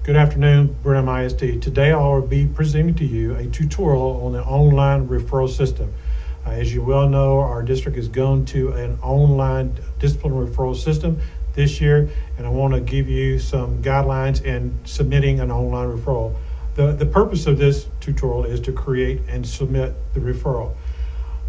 Good afternoon, Brenham ISD. Today I will be presenting to you a tutorial on the online referral system. As you well know, our district is going to an online discipline referral system this year, and I want to give you some guidelines in submitting an online referral. The purpose of this tutorial is to create and submit the referral.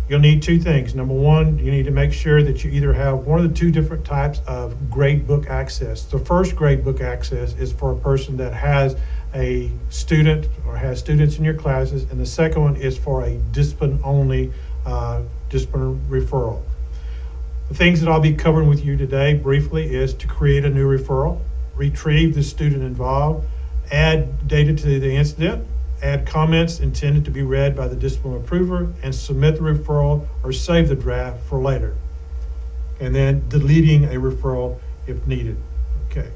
You'll need two things. Number one, you need to make sure that you either have one of the two different types of Gradebook access. The first Gradebook access is for a person that has a student or has students in your classes, and the second one is for a discipline-only discipline referral. The things that I'll be covering with you today briefly is to create a new referral, retrieve the student involved, add data to the incident, add comments intended to be read by the discipline approver, and submit the referral or save the draft for later. And then deleting a referral if needed. Okay.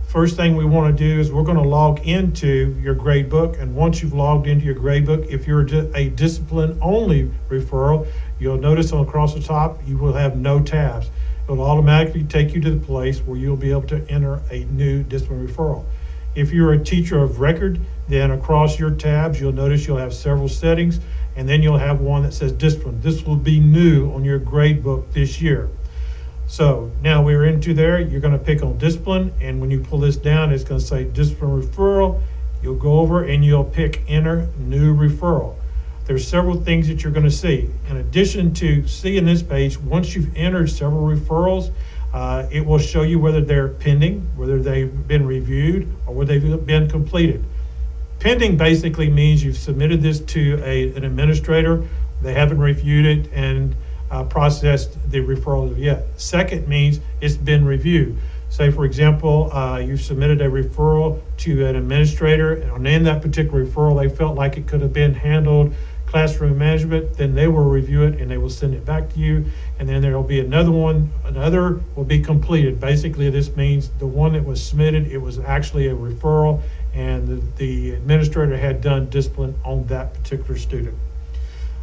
First thing we want to do is we're going to log into your Gradebook, and once you've logged into your Gradebook, if you're a discipline-only referral, you'll notice across the top you will have no tabs. It'll automatically take you to the place where you'll be able to enter a new discipline referral. If you're a teacher of record, then across your tabs, you'll notice you'll have several settings, and then you'll have one that says discipline. This will be new on your Gradebook this year. So now we're into there, you're going to pick on discipline, and when you pull this down, it's going to say discipline referral. You'll go over and you'll pick enter new referral. There's several things that you're going to see. In addition to seeing this page, once you've entered several referrals, it will show you whether they're pending, whether they've been reviewed, or whether they've been completed. Pending basically means you've submitted this to an administrator, they haven't reviewed it and processed the referral yet. Second means it's been reviewed. Say, for example, you've submitted a referral to an administrator, and in that particular referral, they felt like it could have been handled classroom management, then they will review it and they will send it back to you, and then there will be another one, another will be completed. Basically, this means the one that was submitted, it was actually a referral, and the administrator had done discipline on that particular student.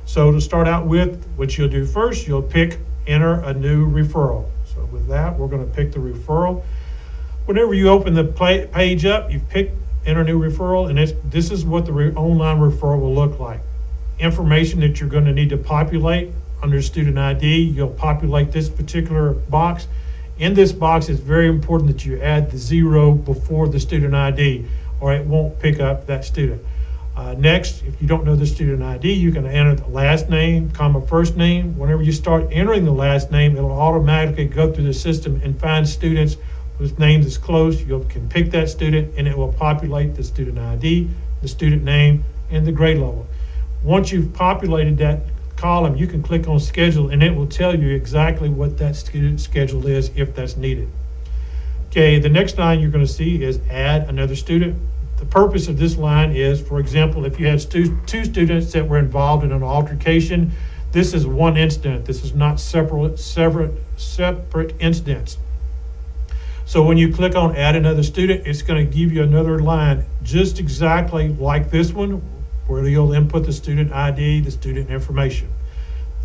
So to start out with, what you'll do first, you'll pick enter a new referral. So with that, we're going to pick the referral. Whenever you open the page up, you pick enter new referral, and this is what the online referral will look like. Information that you're going to need to populate under student ID, you'll populate this particular box. In this box, it's very important that you add the 0 before the student ID, or it won't pick up that student. Next, if you don't know the student ID, you can enter the last name, comma, first name. Whenever you start entering the last name, it'll automatically go through the system and find students whose names is close. You can pick that student, and it will populate the student ID, the student name, and the grade level. Once you've populated that column, you can click on schedule, and it will tell you exactly what that student schedule is if that's needed. Okay, the next line you're going to see is add another student. The purpose of this line is, for example, if you had two students that were involved in an altercation, this is one incident. This is not separate incidents. So when you click on add another student, it's going to give you another line just exactly like this one, where you'll input the student ID, the student information.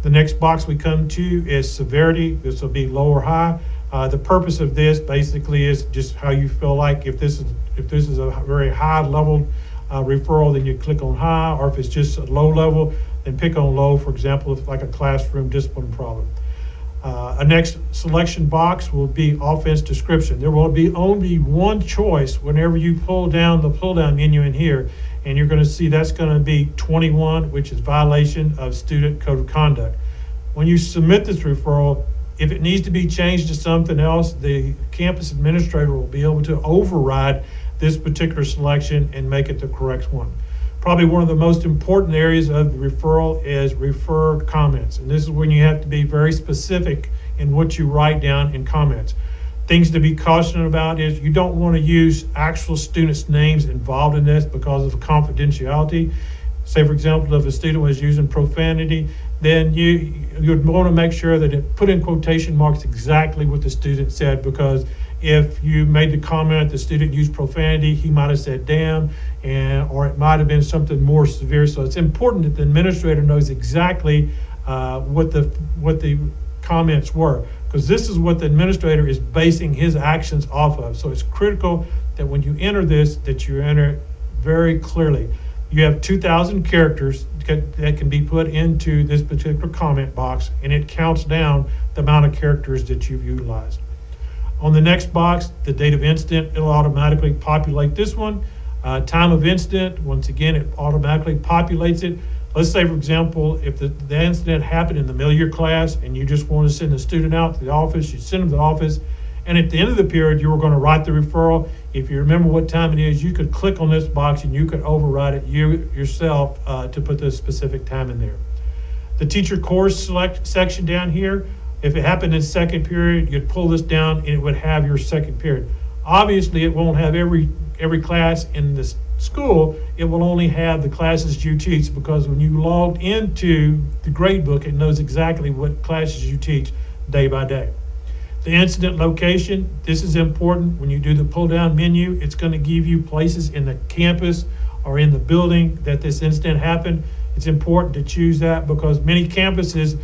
The next box we come to is severity. This will be low or high. The purpose of this basically is just how you feel like. If this is a very high level referral, then you click on high, or if it's just a low level, then pick on low. For example, if it's like a classroom discipline problem. A next selection box will be offense description. There will be only one choice whenever you pull down the pull-down menu in here, and you're going to see that's going to be 21, which is violation of student code of conduct. When you submit this referral, if it needs to be changed to something else, the campus administrator will be able to override this particular selection and make it the correct one. Probably one of the most important areas of the referral is refer comments. And this is when you have to be very specific in what you write down in comments. Things to be cautioned about is you don't want to use actual students' names involved in this because of confidentiality. Say, for example, if a student was using profanity, then you'd want to make sure that it put in quotation marks exactly what the student said, because if you made the comment the student used profanity, he might have said damn, or it might have been something more severe. So it's important that the administrator knows exactly what the comments were, because this is what the administrator is basing his actions off of. So it's critical that when you enter this, that you enter it very clearly. You have 2,000 characters that can be put into this particular comment box, and it counts down the amount of characters that you've utilized. On the next box, the date of incident, it'll automatically populate this one. Time of incident, once again, it automatically populates it. Let's say, for example, if the incident happened in the middle of your class and you just want to send the student out to the office, you send them to the office, and at the end of the period, you were going to write the referral. If you remember what time it is, you could click on this box and you could override it yourself to put the specific time in there. The teacher course select section down here, if it happened in second period, you'd pull this down and it would have your second period. Obviously, it won't have every class in this school. It will only have the classes you teach, because when you logged into the Gradebook, it knows exactly what classes you teach day by day. The incident location, this is important. When you do the pull down menu, it's going to give you places in the campus or in the building that this incident happened. It's important to choose that because many campuses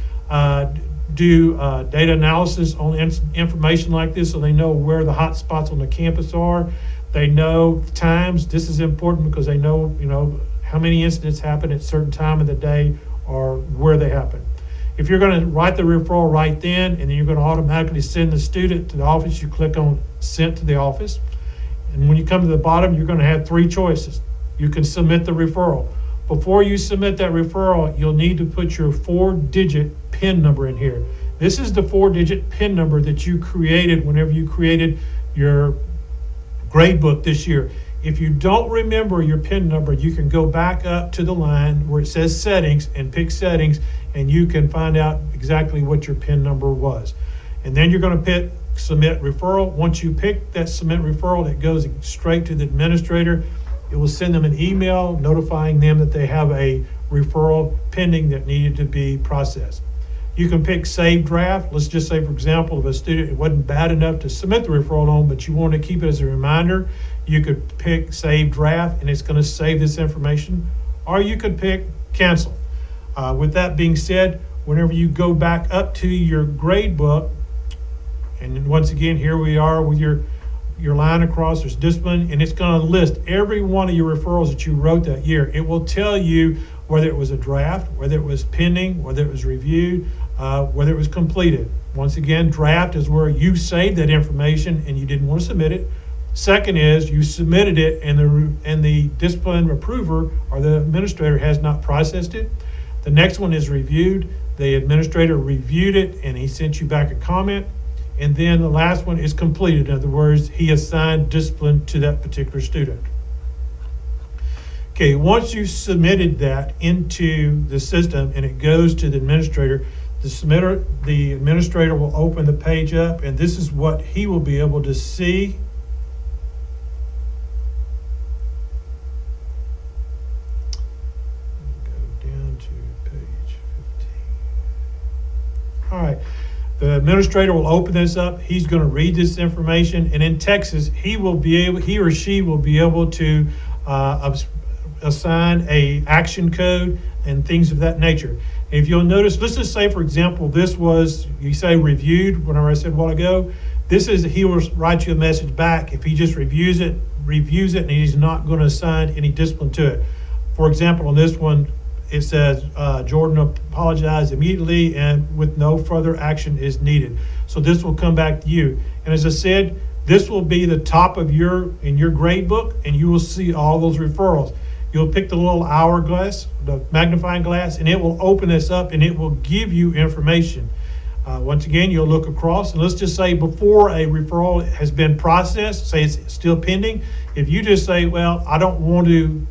do data analysis on information like this, so they know where the hot spots on the campus are. They know times. This is important because they know, how many incidents happen at a certain time of the day or where they happen. If you're going to write the referral right then, and then you're going to automatically send the student to the office, you click on Sent to the Office. And when you come to the bottom, you're going to have three choices. You can submit the referral. Before you submit that referral, you'll need to put your 4-digit PIN number in here. This is the 4-digit PIN number that you created whenever you created your Gradebook this year. If you don't remember your PIN number, you can go back up to the line where it says Settings and pick Settings, and you can find out exactly what your PIN number was. And then you're going to pick Submit Referral. Once you pick that Submit Referral, it goes straight to the administrator. It will send them an email notifying them that they have a referral pending that needed to be processed. You can pick Save Draft. Let's just say, for example, if a student, it wasn't bad enough to submit the referral on, but you want to keep it as a reminder, you could pick Save Draft, and it's going to save this information. Or you could pick Cancel. With that being said, whenever you go back up to your Gradebook, and once again, here we are with your line across, there's discipline, and it's going to list every one of your referrals that you wrote that year. It will tell you whether it was a draft, whether it was pending, whether it was reviewed, whether it was completed. Once again, draft is where you saved that information and you didn't want to submit it. Second is you submitted it and the discipline approver or the administrator has not processed it. The next one is reviewed. The administrator reviewed it and he sent you back a comment. And then the last one is completed. In other words, he assigned discipline to that particular student. Okay, once you've submitted that into the system and it goes to the administrator, the administrator will open the page up, and this is what he will be able to see. Go down to page 15. All right. The administrator will open this up. He's going to read this information, and in Texas, he or she will be able to assign a action code and things of that nature. If you'll notice, let's just say, for example, this was, you say reviewed, whenever I said a while ago, this is, he will write you a message back if he just reviews it, and he's not going to assign any discipline to it. For example, on this one, it says Jordan apologized immediately and with no further action is needed. So this will come back to you. And as I said, this will be the top of your Gradebook, and you will see all those referrals. You'll pick the little hourglass, the magnifying glass, and it will open this up and it will give you information. Once again, you'll look across, and let's just say before a referral has been processed, say it's still pending. If you just say, well, I don't want to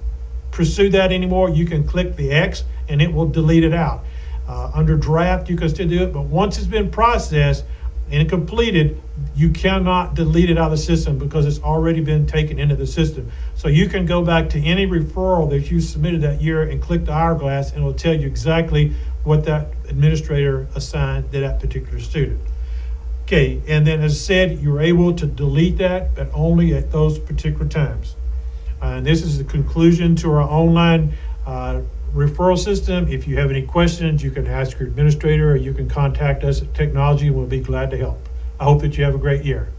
pursue that anymore, you can click the X and it will delete it out. Under draft, you can still do it, but once it's been processed and completed, you cannot delete it out of the system because it's already been taken into the system. So you can go back to any referral that you submitted that year and click the hourglass, and it will tell you exactly what that administrator assigned to that particular student. Okay, and then as I said, you're able to delete that, but only at those particular times. And this is the conclusion to our online referral system. If you have any questions, you can ask your administrator or you can contact us at Technology and we'll be glad to help. I hope that you have a great year.